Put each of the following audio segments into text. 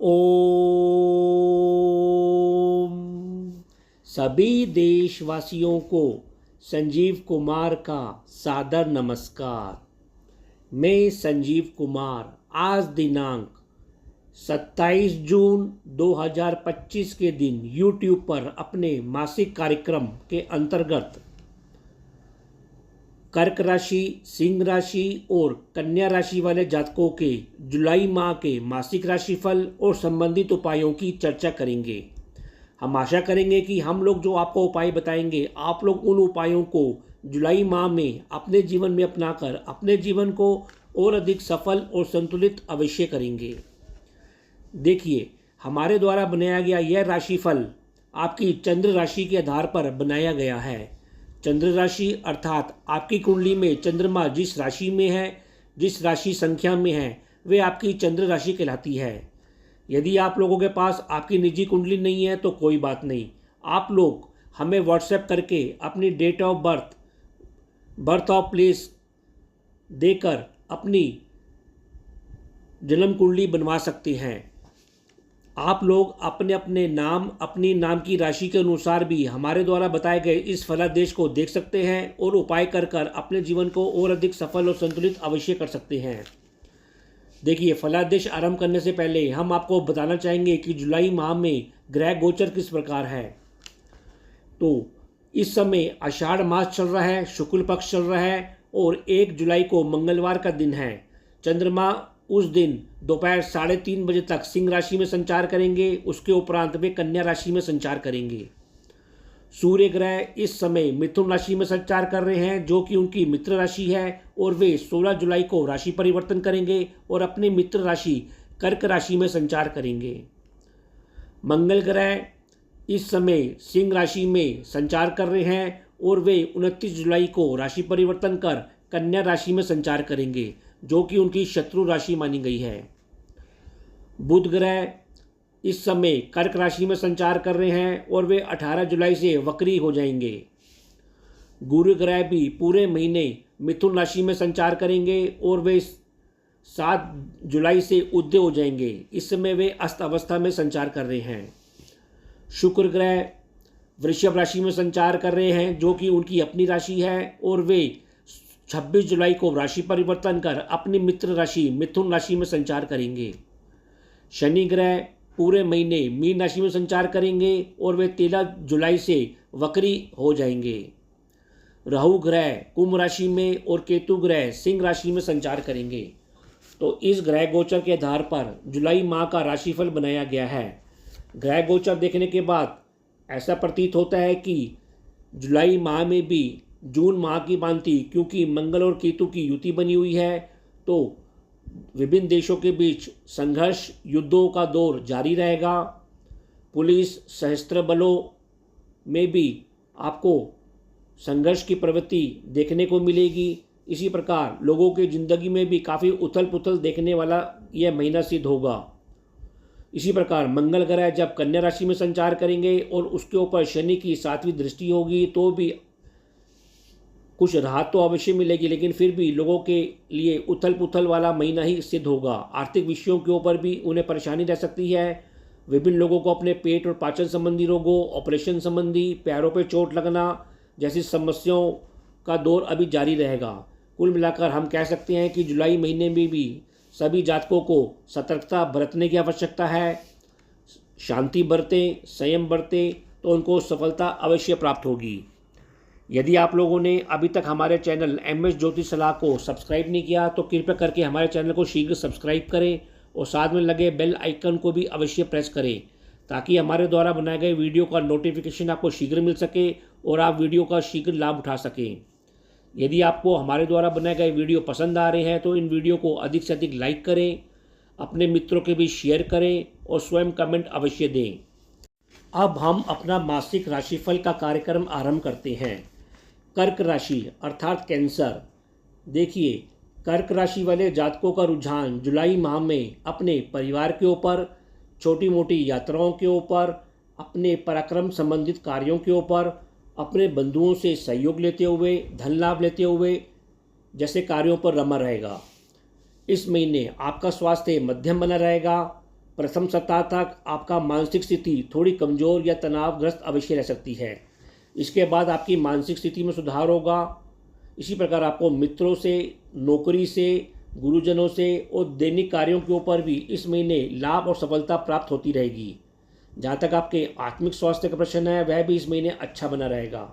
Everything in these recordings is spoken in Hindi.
ओम। सभी देशवासियों को संजीव कुमार का सादर नमस्कार। मैं संजीव कुमार आज दिनांक 27 जून 2025 के दिन YouTube पर अपने मासिक कार्यक्रम के अंतर्गत कर्क राशि, सिंह राशि और कन्या राशि वाले जातकों के जुलाई माह के मासिक राशिफल और संबंधित उपायों की चर्चा करेंगे। हम आशा करेंगे कि हम लोग जो आपको उपाय बताएंगे, आप लोग उन उपायों को जुलाई माह में अपने जीवन में अपनाकर अपने जीवन को और अधिक सफल और संतुलित अवश्य करेंगे। देखिए, हमारे द्वारा बनाया गया यह राशिफल आपकी चंद्र राशि के आधार पर बनाया गया है। चंद्र राशि अर्थात आपकी कुंडली में चंद्रमा जिस राशि में है, जिस राशि संख्या में है, वे आपकी चंद्र राशि कहलाती है। यदि आप लोगों के पास आपकी निजी कुंडली नहीं है तो कोई बात नहीं, आप लोग हमें व्हाट्सएप करके अपनी date of birth, birth of place देकर अपनी जन्म कुंडली बनवा सकते हैं। आप लोग अपने अपने नाम, अपनी नाम की राशि के अनुसार भी हमारे द्वारा बताए गए इस फलादेश को देख सकते हैं और उपाय कर कर अपने जीवन को और अधिक सफल और संतुलित अवश्य कर सकते हैं। देखिए, फलादेश आरंभ करने से पहले हम आपको बताना चाहेंगे कि जुलाई माह में ग्रह गोचर किस प्रकार है। तो इस समय आषाढ़ मास चल रहा है, शुक्ल पक्ष चल रहा है और 1 जुलाई को मंगलवार का दिन है। चंद्रमा उस दिन दोपहर 3:30 बजे तक सिंह राशि में संचार करेंगे, उसके उपरांत वे कन्या राशि में संचार करेंगे। सूर्य ग्रह इस समय मिथुन राशि में संचार कर रहे हैं, जो कि उनकी मित्र राशि है, और वे 16 जुलाई को राशि परिवर्तन करेंगे और अपने मित्र राशि कर्क राशि में संचार करेंगे। मंगल ग्रह इस समय सिंह राशि में संचार कर रहे हैं और वे 29 जुलाई को राशि परिवर्तन कर कन्या राशि में संचार करेंगे, जो कि उनकी शत्रु राशि मानी गई है। बुध ग्रह इस समय कर्क राशि में संचार कर रहे हैं और वे 18 जुलाई से वक्री हो जाएंगे। गुरु ग्रह भी पूरे महीने मिथुन राशि में संचार करेंगे और वे 7 जुलाई से उदय हो जाएंगे। इस समय वे अस्त अवस्था में संचार कर रहे हैं। शुक्र ग्रह वृषभ राशि में संचार कर रहे हैं, जो कि उनकी अपनी राशि है, और वे 26 जुलाई को राशि परिवर्तन कर अपनी मित्र राशि मिथुन राशि में संचार करेंगे। शनि ग्रह पूरे महीने मीन राशि में संचार करेंगे और वे 13 जुलाई से वक्री हो जाएंगे। राहु ग्रह कुंभ राशि में और केतु ग्रह सिंह राशि में संचार करेंगे। तो इस ग्रह गोचर के आधार पर जुलाई माह का राशिफल बनाया गया है। ग्रह गोचर देखने के बाद ऐसा प्रतीत होता है कि जुलाई माह में भी जून माह की भांति, क्योंकि मंगल और केतु की युति बनी हुई है, तो विभिन्न देशों के बीच संघर्ष, युद्धों का दौर जारी रहेगा। पुलिस, सशस्त्र बलों में भी आपको संघर्ष की प्रवृत्ति देखने को मिलेगी। इसी प्रकार लोगों की जिंदगी में भी काफ़ी उथल पुथल देखने वाला यह महीना सिद्ध होगा। इसी प्रकार मंगल ग्रह जब कन्या राशि में संचार करेंगे और उसके ऊपर शनि की 7वीं दृष्टि होगी, तो भी कुछ राहत तो अवश्य मिलेगी, लेकिन फिर भी लोगों के लिए उथल पुथल वाला महीना ही सिद्ध होगा। आर्थिक विषयों के ऊपर भी उन्हें परेशानी रह सकती है। विभिन्न लोगों को अपने पेट और पाचन संबंधी रोगों, ऑपरेशन संबंधी, पैरों पर चोट लगना जैसी समस्याओं का दौर अभी जारी रहेगा। कुल मिलाकर हम कह सकते हैं कि जुलाई महीने में भी सभी जातकों को सतर्कता बरतने की आवश्यकता है। शांति बरतें, संयम बरतें, तो उनको सफलता अवश्य प्राप्त होगी। यदि आप लोगों ने अभी तक हमारे चैनल MS ज्योतिष सलाह को सब्सक्राइब नहीं किया तो कृपया करके हमारे चैनल को शीघ्र सब्सक्राइब करें और साथ में लगे बेल आइकन को भी अवश्य प्रेस करें, ताकि हमारे द्वारा बनाए गए वीडियो का नोटिफिकेशन आपको शीघ्र मिल सके और आप वीडियो का शीघ्र लाभ उठा सकें। यदि आपको हमारे द्वारा बनाए गए वीडियो पसंद आ रहे हैं तो इन वीडियो को अधिक से अधिक लाइक करें, अपने मित्रों के बीच शेयर करें और स्वयं कमेंट अवश्य दें। अब हम अपना मासिक राशिफल का कार्यक्रम आरंभ करते हैं। कर्क राशि अर्थात कैंसर। देखिए, कर्क राशि वाले जातकों का रुझान जुलाई माह में अपने परिवार के ऊपर, छोटी मोटी यात्राओं के ऊपर, अपने पराक्रम संबंधित कार्यों के ऊपर, अपने बंधुओं से सहयोग लेते हुए, धन लाभ लेते हुए जैसे कार्यों पर रमा रहेगा। इस महीने आपका स्वास्थ्य मध्यम बना रहेगा। प्रथम सप्ताह तक आपका मानसिक स्थिति थोड़ी कमज़ोर या तनावग्रस्त अवश्य रह सकती है। इसके बाद आपकी मानसिक स्थिति में सुधार होगा। इसी प्रकार आपको मित्रों से, नौकरी से, गुरुजनों से और दैनिक कार्यों के ऊपर भी इस महीने लाभ और सफलता प्राप्त होती रहेगी। जहाँ तक आपके आत्मिक स्वास्थ्य का प्रश्न है, वह भी इस महीने अच्छा बना रहेगा।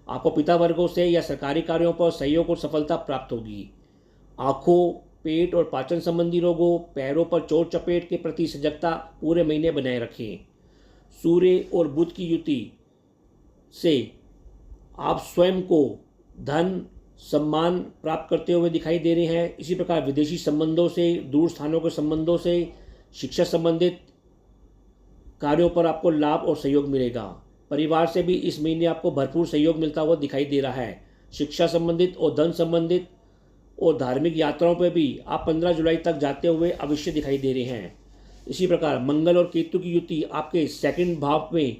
आपको पिता वर्गों से या सरकारी कार्यों पर सहयोग और सफलता प्राप्त होगी। आँखों, पेट और पाचन संबंधी रोगों, पैरों पर चोट चपेट के प्रति सजगता पूरे महीने बनाए रखें। सूर्य और बुध की युति से आप स्वयं को धन, सम्मान प्राप्त करते हुए दिखाई दे रहे हैं। इसी प्रकार विदेशी संबंधों से, दूर स्थानों के संबंधों से, शिक्षा संबंधित कार्यों पर आपको लाभ और सहयोग मिलेगा। परिवार से भी इस महीने आपको भरपूर सहयोग मिलता हुआ दिखाई दे रहा है। शिक्षा संबंधित और धन संबंधित और धार्मिक यात्राओं पर भी आप 15 जुलाई तक जाते हुए अवश्य दिखाई दे रहे हैं। इसी प्रकार मंगल और केतु की युति आपके सेकंड भाव में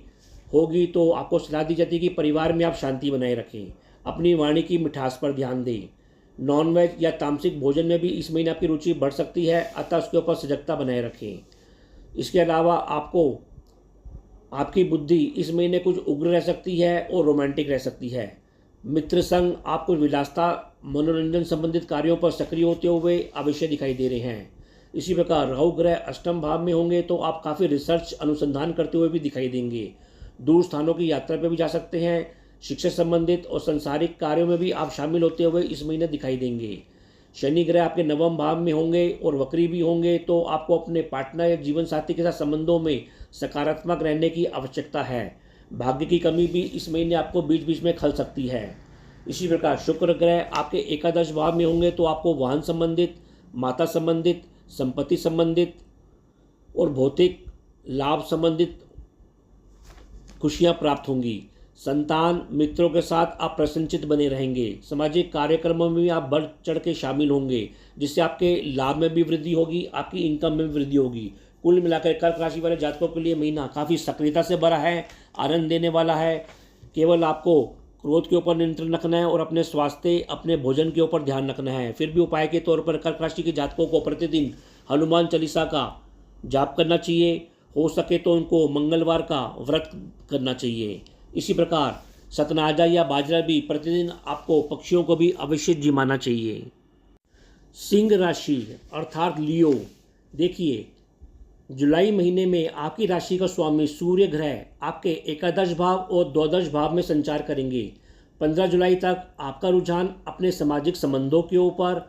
होगी, तो आपको सलाह दी जाती है कि परिवार में आप शांति बनाए रखें। अपनी वाणी की मिठास पर ध्यान दें। नॉनवेज या तामसिक भोजन में भी इस महीने आपकी रुचि बढ़ सकती है, अतः उसके ऊपर सजगता बनाए रखें। इसके अलावा आपकी बुद्धि इस महीने कुछ उग्र रह सकती है और रोमांटिक रह सकती है। मित्र संग आपको विलासता, मनोरंजन संबंधित कार्यों पर सक्रिय होते हुए अवश्य दिखाई दे रहे हैं। इसी प्रकार राहु ग्रह अष्टम भाव में होंगे तो आप काफ़ी रिसर्च, अनुसंधान करते हुए भी दिखाई देंगे। दूर स्थानों की यात्रा पर भी जा सकते हैं। शिक्षा संबंधित और संसारिक कार्यों में भी आप शामिल होते हुए इस महीने दिखाई देंगे। शनि ग्रह आपके नवम भाव में होंगे और वक्री भी होंगे, तो आपको अपने पार्टनर या जीवन साथी के साथ संबंधों में सकारात्मक रहने की आवश्यकता है। भाग्य की कमी भी इस महीने आपको बीच बीच में खल सकती है। इसी प्रकार शुक्र ग्रह आपके एकादश भाव में होंगे तो आपको वाहन संबंधित, माता संबंधित, संपत्ति संबंधित और भौतिक लाभ संबंधित खुशियां प्राप्त होंगी। संतान, मित्रों के साथ आप प्रसन्नचित बने रहेंगे। सामाजिक कार्यक्रमों में भी आप बढ़ चढ़ के शामिल होंगे, जिससे आपके लाभ में भी वृद्धि होगी, आपकी इनकम में भी वृद्धि होगी। कुल मिलाकर कर्क राशि वाले जातकों के लिए महीना काफ़ी सक्रियता से भरा है, आनंद देने वाला है। केवल आपको क्रोध के ऊपर नियंत्रण रखना है और अपने स्वास्थ्य, अपने भोजन के ऊपर ध्यान रखना है। फिर भी उपाय के तौर पर कर्क राशि के जातकों को प्रतिदिन हनुमान चालीसा का जाप करना चाहिए। हो सके तो उनको मंगलवार का व्रत करना चाहिए। इसी प्रकार सतनाजा या बाजरा भी प्रतिदिन आपको पक्षियों को भी अवश्य जिमाना चाहिए। सिंह राशि अर्थात लियो, देखिए जुलाई महीने में आपकी राशि का स्वामी सूर्य ग्रह आपके एकादश भाव और द्वादश भाव में संचार करेंगे। 15 जुलाई तक आपका रुझान अपने सामाजिक संबंधों के ऊपर,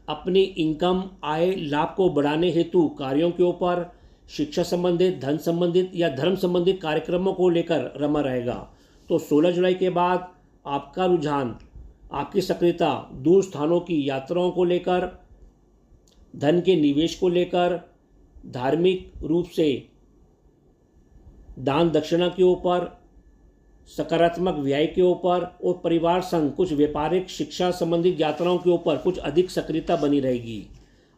अपनी इनकम, आय, लाभ को बढ़ाने हेतु कार्यों के ऊपर, शिक्षा संबंधित, धन संबंधित या धर्म संबंधित कार्यक्रमों को लेकर रमा रहेगा। तो 16 जुलाई के बाद आपका रुझान, आपकी सक्रियता दूर स्थानों की यात्राओं को लेकर, धन के निवेश को लेकर, धार्मिक रूप से दान दक्षिणा के ऊपर, सकारात्मक व्यय के ऊपर और परिवार संग कुछ व्यापारिक, शिक्षा संबंधित यात्राओं के ऊपर कुछ अधिक सक्रियता बनी रहेगी।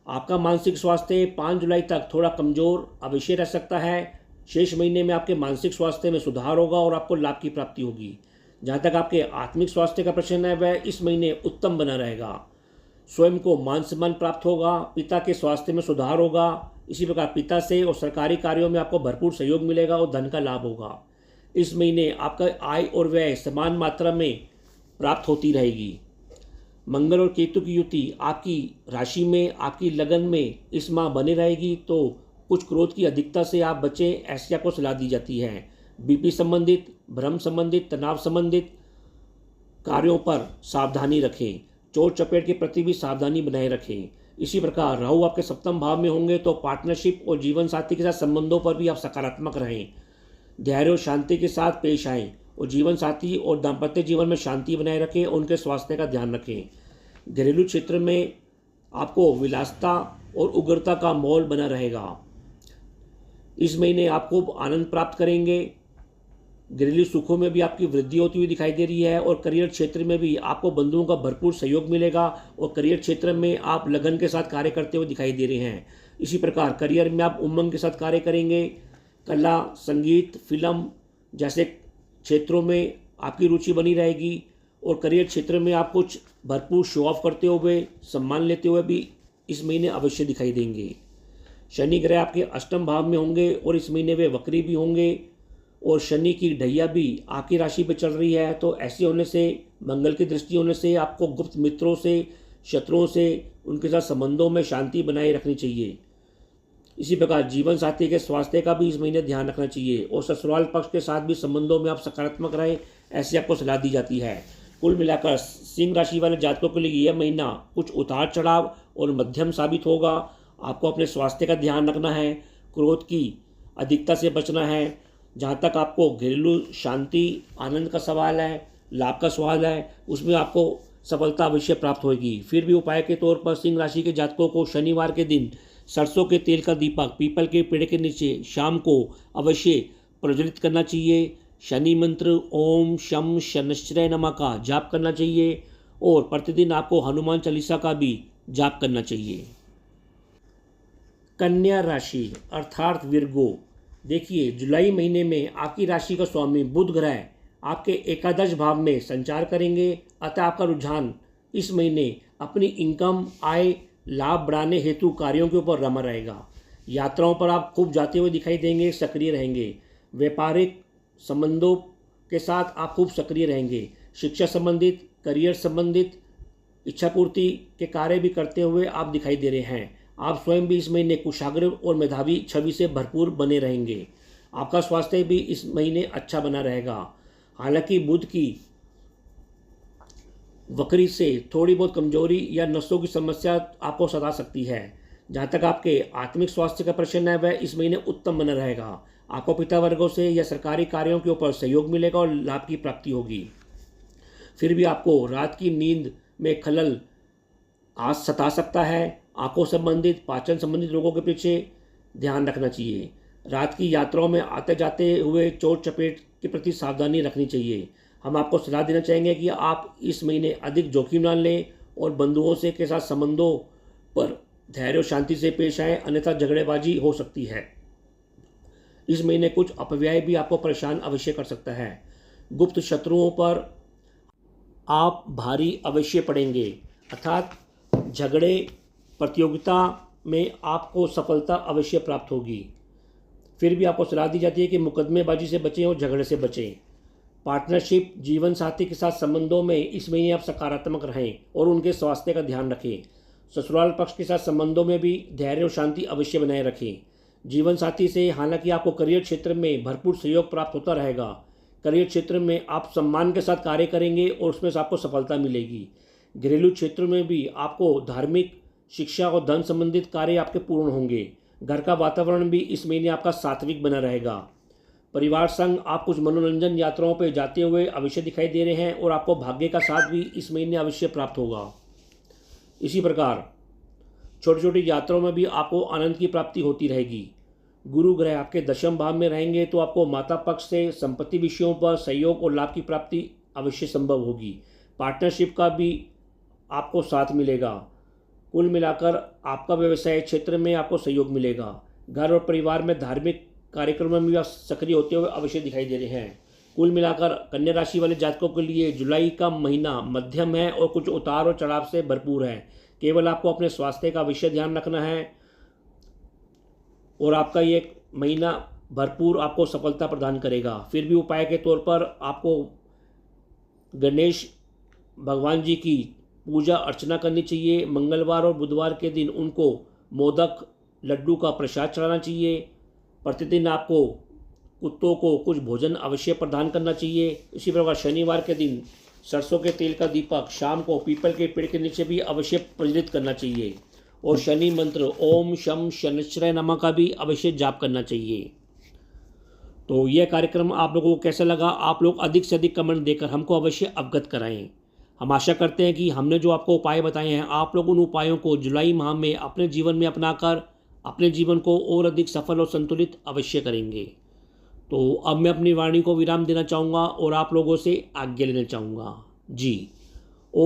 आपका मानसिक स्वास्थ्य 5 जुलाई तक थोड़ा कमज़ोर अवश्य रह सकता है। शेष महीने में आपके मानसिक स्वास्थ्य में सुधार होगा और आपको लाभ की प्राप्ति होगी। जहाँ तक आपके आत्मिक स्वास्थ्य का प्रश्न है, वह इस महीने उत्तम बना रहेगा। स्वयं को मान सम्मान प्राप्त होगा, पिता के स्वास्थ्य में सुधार होगा। इसी प्रकार पिता से और सरकारी कार्यों में आपको भरपूर सहयोग मिलेगा और धन का लाभ होगा। इस महीने आपका आय और व्यय समान मात्रा में प्राप्त होती रहेगी। मंगल और केतु की युति आपकी राशि में, आपकी लगन में इस माह बने रहेगी, तो कुछ क्रोध की अधिकता से आप बचें, ऐसी आपको सलाह दी जाती है। बीपी संबंधित, भ्रम संबंधित, तनाव संबंधित कार्यों पर सावधानी रखें। चोट चपेट के प्रति भी सावधानी बनाए रखें। इसी प्रकार राहु आपके सप्तम भाव में होंगे तो पार्टनरशिप और जीवन साथी के साथ संबंधों पर भी आप सकारात्मक रहें। धैर्य और शांति के साथ पेश आएँ और जीवन साथी और दाम्पत्य जीवन में शांति बनाए रखें और उनके स्वास्थ्य का ध्यान रखें। घरेलू क्षेत्र में आपको विलासता और उग्रता का माहौल बना रहेगा। इस महीने आपको आनंद प्राप्त करेंगे। घरेलू सुखों में भी आपकी वृद्धि होती हुई दिखाई दे रही है और करियर क्षेत्र में भी आपको बंधुओं का भरपूर सहयोग मिलेगा और करियर क्षेत्र में आप लगन के साथ कार्य करते हुए दिखाई दे रहे हैं। इसी प्रकार करियर में आप उमंग के साथ कार्य करेंगे। कला, संगीत, फिल्म जैसे क्षेत्रों में आपकी रुचि बनी रहेगी और करियर क्षेत्र में आप कुछ भरपूर शो ऑफ करते हुए, सम्मान लेते हुए भी इस महीने अवश्य दिखाई देंगे। शनि ग्रह आपके अष्टम भाव में होंगे और इस महीने वे वक्री भी होंगे और शनि की ढैया भी आपकी राशि पर चल रही है। तो ऐसे होने से, मंगल की दृष्टि होने से आपको गुप्त मित्रों से, शत्रुओं से, उनके साथ संबंधों में शांति बनाए रखनी चाहिए। इसी प्रकार जीवन साथी के स्वास्थ्य का भी इस महीने ध्यान रखना चाहिए और ससुराल पक्ष के साथ भी संबंधों में आप सकारात्मक रहें, ऐसी आपको सलाह दी जाती है। कुल मिलाकर सिंह राशि वाले जातकों के लिए यह महीना कुछ उतार चढ़ाव और मध्यम साबित होगा। आपको अपने स्वास्थ्य का ध्यान रखना है, क्रोध की अधिकता से बचना है। जहाँ तक आपको घरेलू शांति, आनंद का सवाल है, लाभ का सवाल है, उसमें आपको सफलता अवश्य प्राप्त होगी। फिर भी उपाय के तौर पर सिंह राशि के जातकों को शनिवार के दिन सरसों के तेल का दीपक पीपल के पेड़ के नीचे शाम को अवश्य प्रज्वलित करना चाहिए। शनि मंत्र ओम शम शनश्चराय नमः का जाप करना चाहिए और प्रतिदिन आपको हनुमान चालीसा का भी जाप करना चाहिए। कन्या राशि अर्थात विर्गो, देखिए जुलाई महीने में आपकी राशि का स्वामी बुध ग्रह आपके एकादश भाव में संचार करेंगे। अतः आपका रुझान इस महीने अपनी इनकम, आय, लाभ बढ़ाने हेतु कार्यों के ऊपर रमा रहेगा। यात्राओं पर आप खूब जाते हुए दिखाई देंगे, सक्रिय रहेंगे। व्यापारिक संबंधों के साथ आप खूब सक्रिय रहेंगे। शिक्षा संबंधित, करियर संबंधित, इच्छापूर्ति के कार्य भी करते हुए आप दिखाई दे रहे हैं। आप स्वयं भी इस महीने कुशाग्र और मेधावी छवि से भरपूर बने रहेंगे। आपका स्वास्थ्य भी इस महीने अच्छा बना रहेगा। हालांकि बुध की वक्री से थोड़ी बहुत कमजोरी या नसों की समस्या आपको सता सकती है। जहाँ तक आपके आत्मिक स्वास्थ्य का प्रश्न है वह इस महीने उत्तम बना रहेगा। आपको पिता वर्गों से या सरकारी कार्यों के ऊपर सहयोग मिलेगा और लाभ की प्राप्ति होगी। फिर भी आपको रात की नींद में खलल आज सता सकता है। आंखों संबंधित, पाचन संबंधित रोगों के पीछे ध्यान रखना चाहिए। रात की यात्राओं में आते जाते हुए चोट चपेट के प्रति सावधानी रखनी चाहिए। हम आपको सलाह देना चाहेंगे कि आप इस महीने अधिक जोखिम न लें और बंधुओं से के साथ संबंधों पर धैर्य और शांति से पेश आएं, अन्यथा झगड़ेबाजी हो सकती है। इस महीने कुछ अपव्यय भी आपको परेशान अवश्य कर सकता है। गुप्त शत्रुओं पर आप भारी अवश्य पड़ेंगे, अर्थात झगड़े प्रतियोगिता में आपको सफलता अवश्य प्राप्त होगी। फिर भी आपको सलाह दी जाती है कि मुकदमेबाजी से बचें और झगड़े से बचें। पार्टनरशिप, जीवन साथी के साथ संबंधों में इस महीने आप सकारात्मक रहें और उनके स्वास्थ्य का ध्यान रखें। ससुराल पक्ष के साथ संबंधों में भी धैर्य और शांति अवश्य बनाए रखें। जीवन साथी से हालांकि आपको करियर क्षेत्र में भरपूर सहयोग प्राप्त होता रहेगा। करियर क्षेत्र में आप सम्मान के साथ कार्य करेंगे और उसमें से आपको सफलता मिलेगी। घरेलू क्षेत्रों में भी आपको धार्मिक, शिक्षा और धन संबंधित कार्य आपके पूर्ण होंगे। घर का वातावरण भी इस महीने आपका सात्विक बना रहेगा। परिवार संग आप कुछ मनोरंजन यात्राओं पर जाते हुए अवश्य दिखाई दे रहे हैं और आपको भाग्य का साथ भी इस महीने अवश्य प्राप्त होगा। इसी प्रकार छोटी छोटी यात्राओं में भी आपको आनंद की प्राप्ति होती रहेगी। गुरु ग्रह आपके दशम भाव में रहेंगे तो आपको माता पक्ष से संपत्ति विषयों पर सहयोग और लाभ की प्राप्ति अवश्य संभव होगी। पार्टनरशिप का भी आपको साथ मिलेगा। कुल मिलाकर आपका व्यवसाय क्षेत्र में आपको सहयोग मिलेगा। घर और परिवार में धार्मिक कार्यक्रमों में भी आप सक्रिय होते हुए अवश्य दिखाई दे रहे हैं। कुल मिलाकर कन्या राशि वाले जातकों के लिए जुलाई का महीना मध्यम है और कुछ उतार और चढ़ाव से भरपूर है। केवल आपको अपने स्वास्थ्य का अवश्य ध्यान रखना है और आपका ये महीना भरपूर आपको सफलता प्रदान करेगा। फिर भी उपाय के तौर पर आपको गणेश भगवान जी की पूजा अर्चना करनी चाहिए। मंगलवार और बुधवार के दिन उनको मोदक, लड्डू का प्रसाद चढ़ाना चाहिए। प्रतिदिन आपको कुत्तों को कुछ भोजन अवश्य प्रदान करना चाहिए। इसी प्रकार शनिवार के दिन सरसों के तेल का दीपक शाम को पीपल के पेड़ के नीचे भी अवश्य प्रज्वलित करना चाहिए और शनि मंत्र ओम शम शनिश्चराय नमः का भी अवश्य जाप करना चाहिए। तो यह कार्यक्रम आप लोगों को कैसा लगा, आप लोग अधिक से अधिक कमेंट देकर हमको अवश्य अवगत कराएं। हम आशा करते हैं कि हमने जो आपको उपाय बताए हैं आप लोग उन उपायों को जुलाई माह में अपने जीवन में अपनाकर अपने जीवन को और अधिक सफल और संतुलित अवश्य करेंगे। तो अब मैं अपनी वाणी को विराम देना चाहूँगा और आप लोगों से आज्ञा लेना चाहूँगा। जी ओ